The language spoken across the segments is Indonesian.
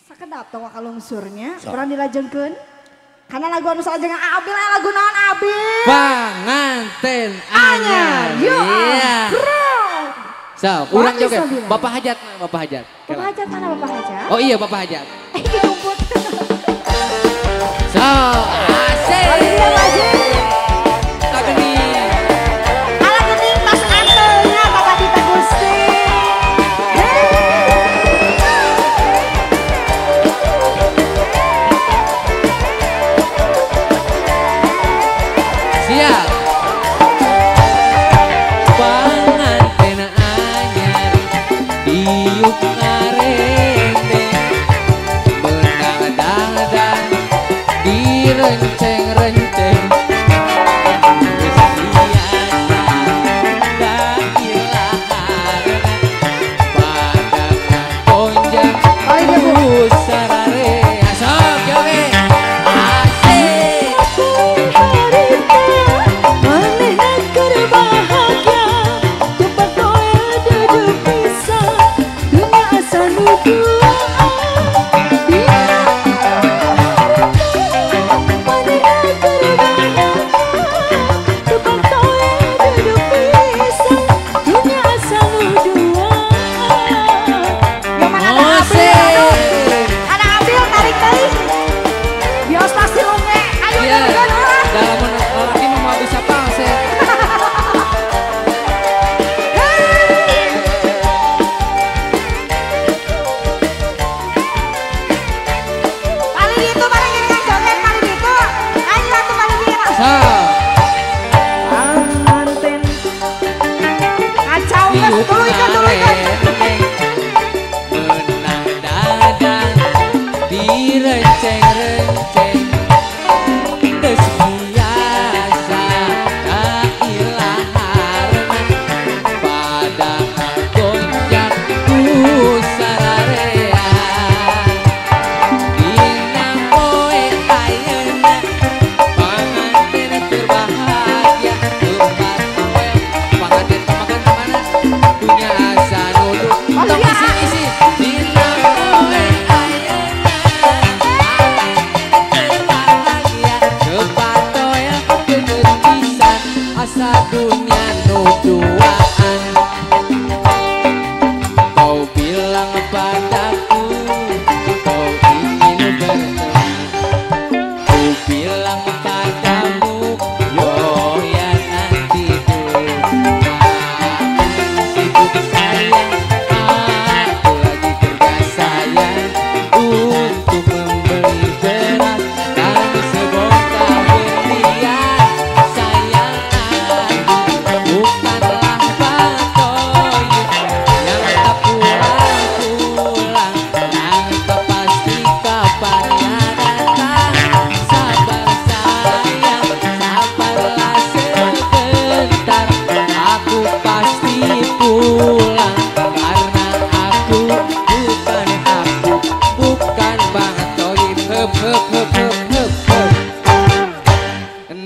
Sakedap tong kalungsurnya, kurang dilajengkeun. Karena lagu anu salajengna Abil lagu naon Abil? Panganten anyar. Iya. So, urang joget. Bapak Hajat, Bapak Hajat. Bapak Hajat mana Bapak Hajat? Oh iya Bapak Hajat. Ditumput. So, asik.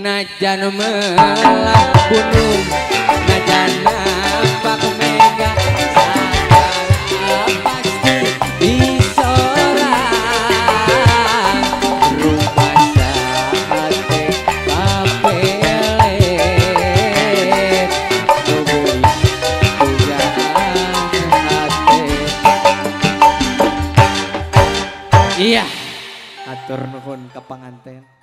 Najan melah gunung, najan nampak mega, sadar pasti disorang. Rupa sate papelet, tubuh pujaan hati. Iya, atur nuhun ke panganten.